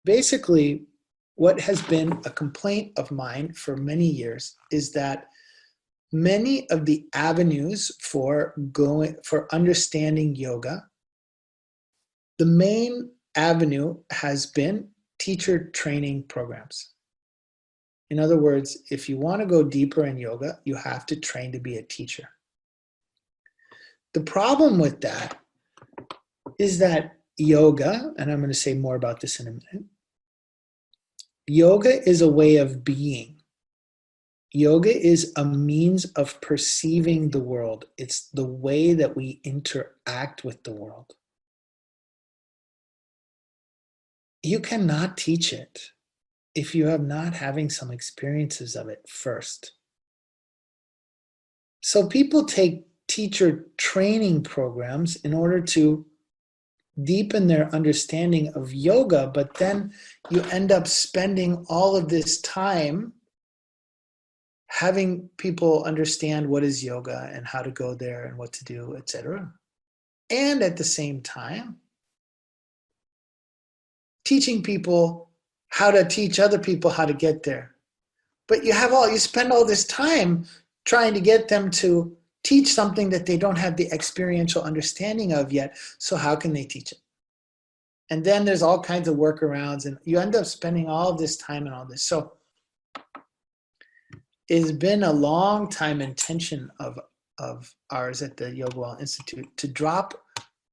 basically, what has been a complaint of mine for many years is that many of the avenues for understanding yoga, the main avenue has been teacher training programs. In other words, if you want to go deeper in yoga, you have to train to be a teacher. The problem with that is that yoga, and I'm going to say more about this in a minute, yoga is a way of being. Yoga is a means of perceiving the world. It's the way that we interact with the world. You cannot teach it if you have not having some experiences of it first. So people take teacher training programs in order to deepen their understanding of yoga, but then you end up spending all of this time having people understand what is yoga and how to go there and what to do, etc. And at the same time, teaching people how to teach other people how to get there. But you spend all this time trying to get them to teach something that they don't have the experiential understanding of yet. So how can they teach it? And then there's all kinds of workarounds, and you end up spending all of this time and all this. So it's been a long time intention of ours at the Yoga Well Institute to drop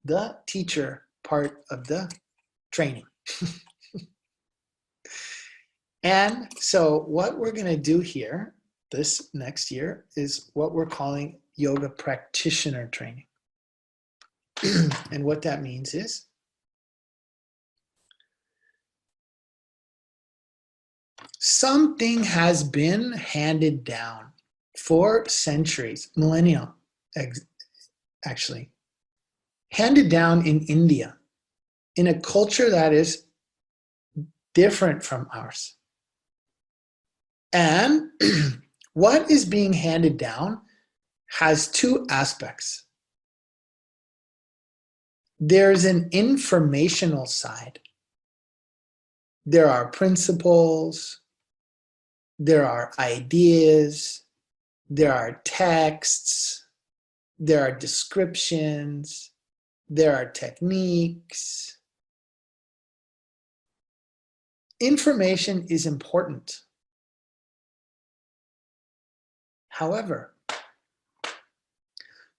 the teacher part of the training. And so what we're going to do here this next year is what we're calling yoga practitioner training. And what that means is something has been handed down for centuries, millennia actually, handed down in India in a culture that is different from ours. And what is being handed down has two aspects. There's an informational side. There are principles, there are ideas, there are texts, there are descriptions, there are techniques. Information is important. However,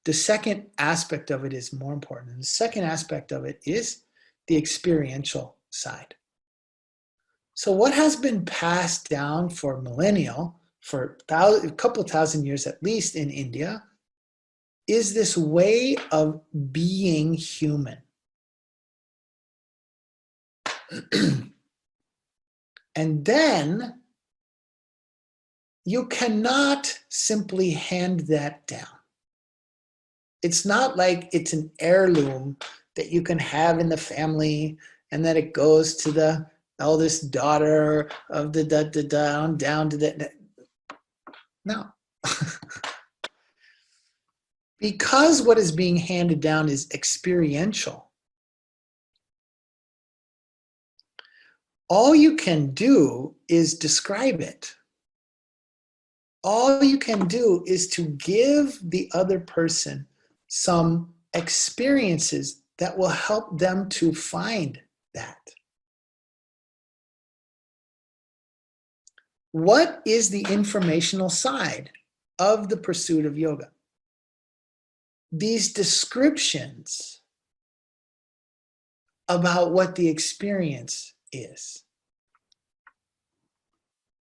the second aspect of it is more important. And the second aspect of it is the experiential side. So what has been passed down for millennia, for a couple thousand years at least in India, is this way of being human. And then you cannot simply hand that down. It's not like it's an heirloom that you can have in the family and then it goes to the eldest daughter of the down to the. No. Because what is being handed down is experiential, all you can do is describe it. All you can do is to give the other person some experiences that will help them to find that. What is the informational side of the pursuit of yoga? These descriptions about what the experience is.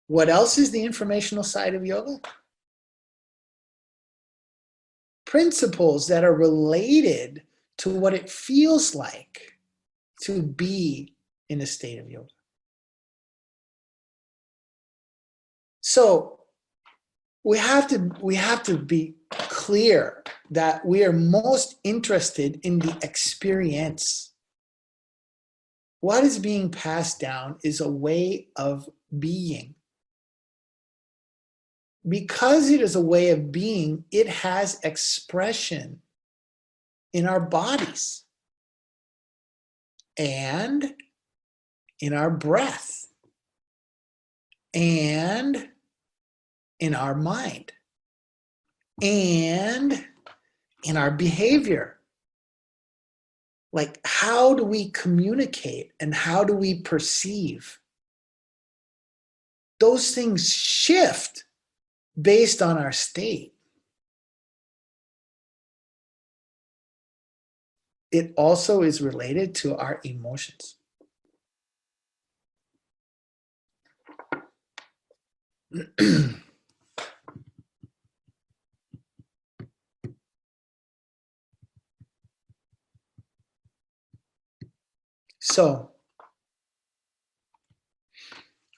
What else is the informational side of yoga? Principles that are related to what it feels like to be in a state of yoga. So we have to be clear that we are most interested in the experience. What is being passed down is a way of being. Because it is a way of being, it has expression in our bodies. And in our breath and in our mind and in our behavior. Like, how do we communicate and how do we perceive? Those things shift based on our state. It also is related to our emotions. So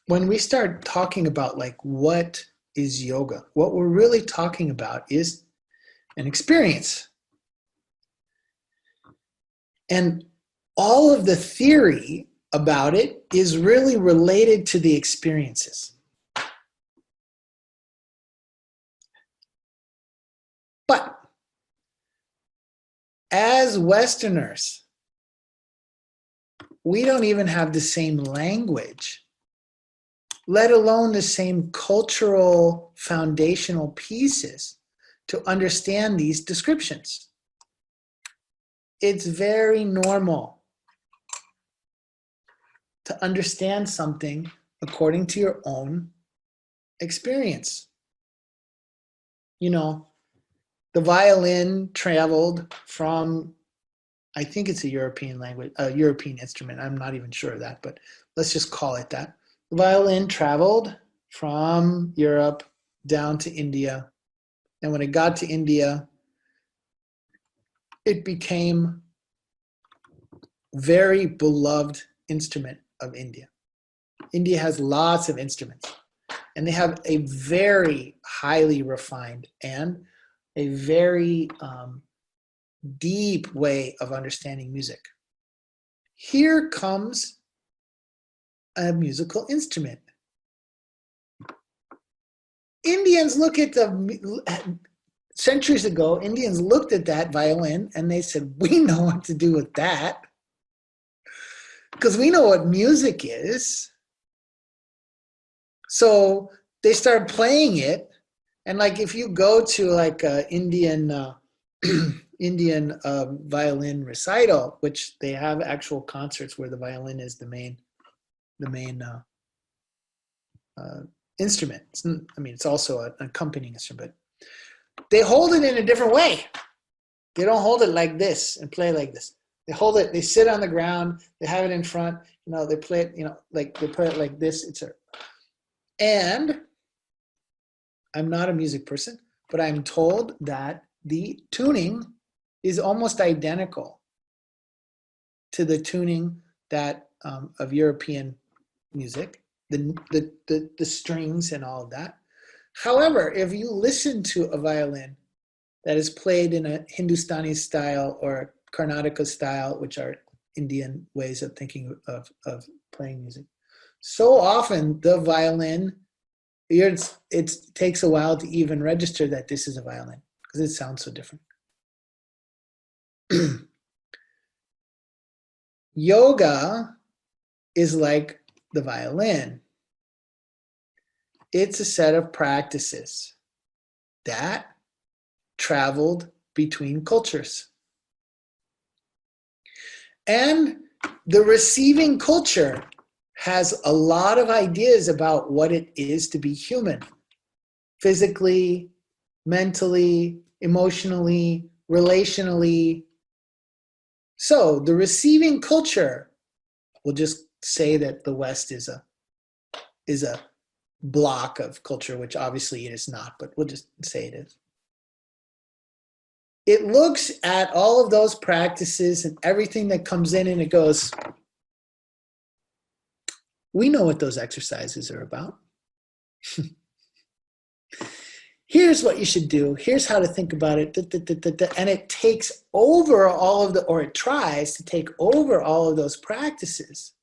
when we start talking about like what is yoga, what we're really talking about is an experience. And all of the theory about it is really related to the experiences. But as Westerners, we don't even have the same language, let alone the same cultural foundational pieces to understand these descriptions. It's very normal to understand something according to your own experience. You know, the violin traveled from, I think it's a European language, a European instrument. I'm not even sure of that, but let's just call it that. The violin traveled from Europe down to India. And when it got to India, it became a very beloved instrument of India. India has lots of instruments, and they have a very highly refined and a very deep way of understanding music. Here comes a musical instrument. Indians look at centuries ago, Indians looked at that violin and they said, we know what to do with that because we know what music is. So they started playing it. And like if you go to like Indian violin recital, which they have actual concerts where the violin is the main instrument. It's also an accompanying instrument. They hold it in a different way. They don't hold it like this and play like this. They hold it, they sit on the ground, they have it in front, they play it, like they play it like this. And I'm not a music person, but I'm told that the tuning is almost identical to the tuning that of European music, the strings and all of that. However, if you listen to a violin that is played in a Hindustani style or a Karnataka style, which are Indian ways of thinking of playing music, so often the violin, it takes a while to even register that this is a violin because it sounds so different. Yoga is like the violin. It's a set of practices that traveled between cultures. And the receiving culture has a lot of ideas about what it is to be human, physically, mentally, emotionally, relationally. So the receiving culture, we'll just say that the West is a block of culture, which obviously it is not, but we'll just say it is. It looks at all of those practices and everything that comes in and it goes, we know what those exercises are about. Here's what you should do. Here's how to think about it. And it takes over all of or it tries to take over all of those practices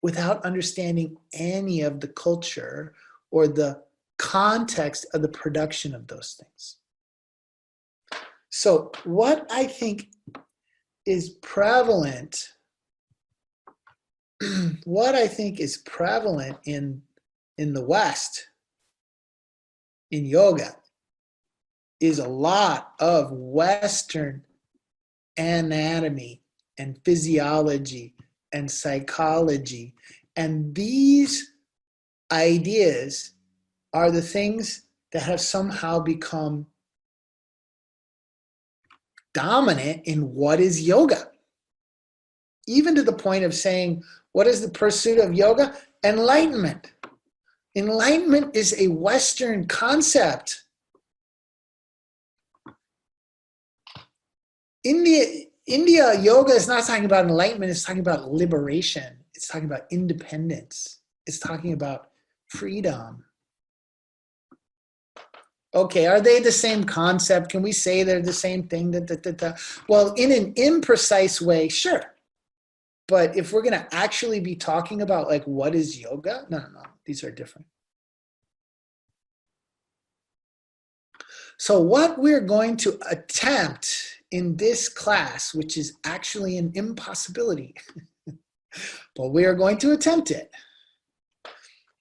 without understanding any of the culture or the context of the production of those things. So what I think is prevalent what I think is prevalent in the West, in yoga, is a lot of Western anatomy and physiology and psychology. And these ideas are the things that have somehow become dominant in what is yoga. Even to the point of saying, what is the pursuit of yoga? Enlightenment. Enlightenment is a Western concept. India yoga is not talking about enlightenment, it's talking about liberation. It's talking about independence. It's talking about freedom. Okay, are they the same concept? Can we say they're the same thing? Well, in an imprecise way, sure. But if we're going to actually be talking about like what is yoga, no, these are different. So what we're going to attempt in this class, which is actually an impossibility, but we are going to attempt it,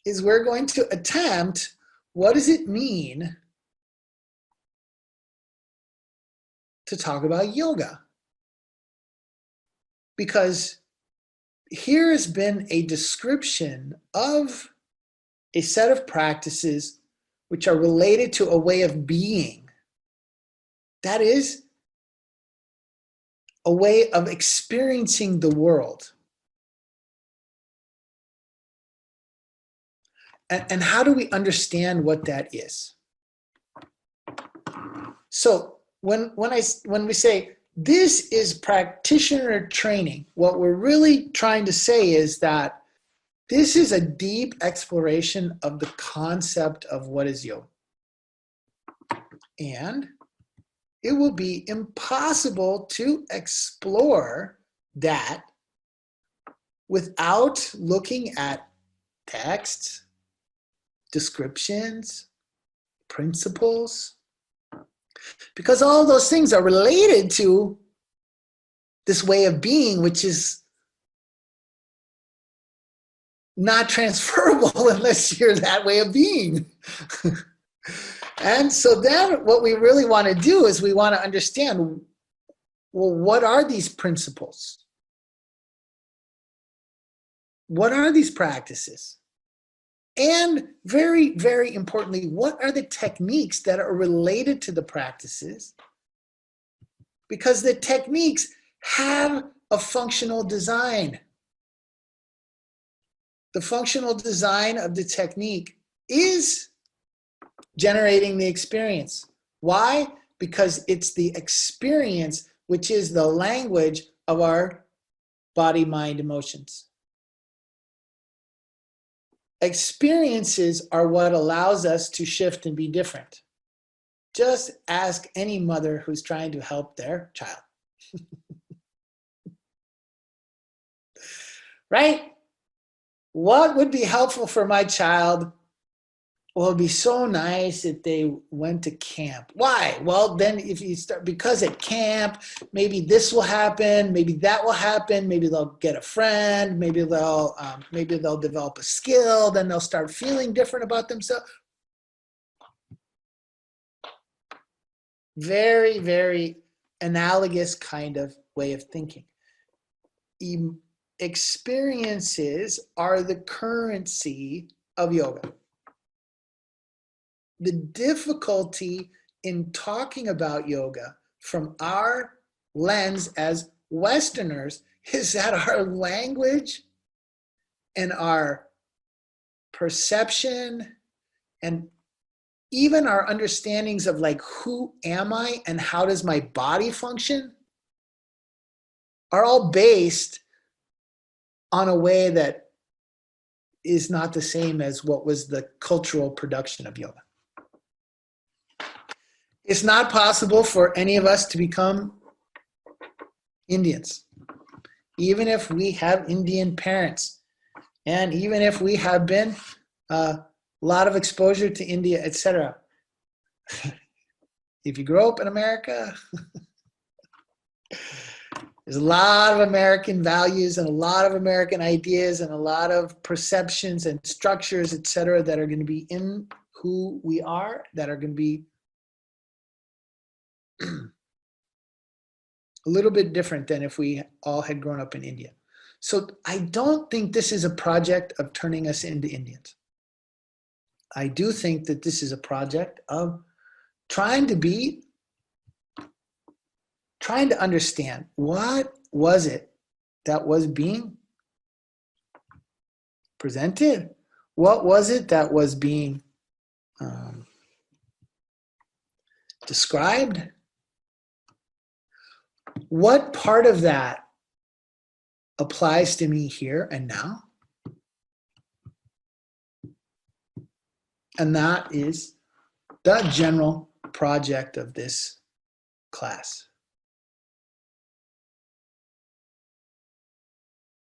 is we're going to attempt what does it mean to talk about yoga? Because here has been a description of a set of practices which are related to a way of being. That is a way of experiencing the world. And how do we understand what that is? So when we say this is practitioner training, what we're really trying to say is that this is a deep exploration of the concept of what is yoga. And it will be impossible to explore that without looking at texts, descriptions, principles, because all those things are related to this way of being, which is not transferable unless you're that way of being. And so then what we really want to do is we want to understand, well, what are these principles? What are these practices? And very, very importantly, what are the techniques that are related to the practices? Because the techniques have a functional design. The functional design of the technique is generating the experience. Why? Because it's the experience which is the language of our body, mind, emotions. Experiences are what allows us to shift and be different. Just ask any mother who's trying to help their child. Right? What would be helpful for my child? Well, it'd be so nice if they went to camp. Why? Well, then if you start, because at camp, maybe this will happen, maybe that will happen, maybe they'll get a friend, maybe they'll develop a skill, then they'll start feeling different about themselves. Very, very analogous kind of way of thinking. Experiences are the currency of yoga. The difficulty in talking about yoga from our lens as Westerners is that our language and our perception and even our understandings of like, who am I and how does my body function are all based on a way that is not the same as what was the cultural production of yoga. It's not possible for any of us to become Indians, even if we have Indian parents, and even if we have been a lot of exposure to India, etc. If you grow up in America, There's a lot of American values and a lot of American ideas and a lot of perceptions and structures, et cetera, that are going to be in who we are, that are going to be a little bit different than if we all had grown up in India. So I don't think this is a project of turning us into Indians. I do think that this is a project of trying to understand what was it that was being presented? What was it that was being described? What part of that applies to me here and now? And that is the general project of this class.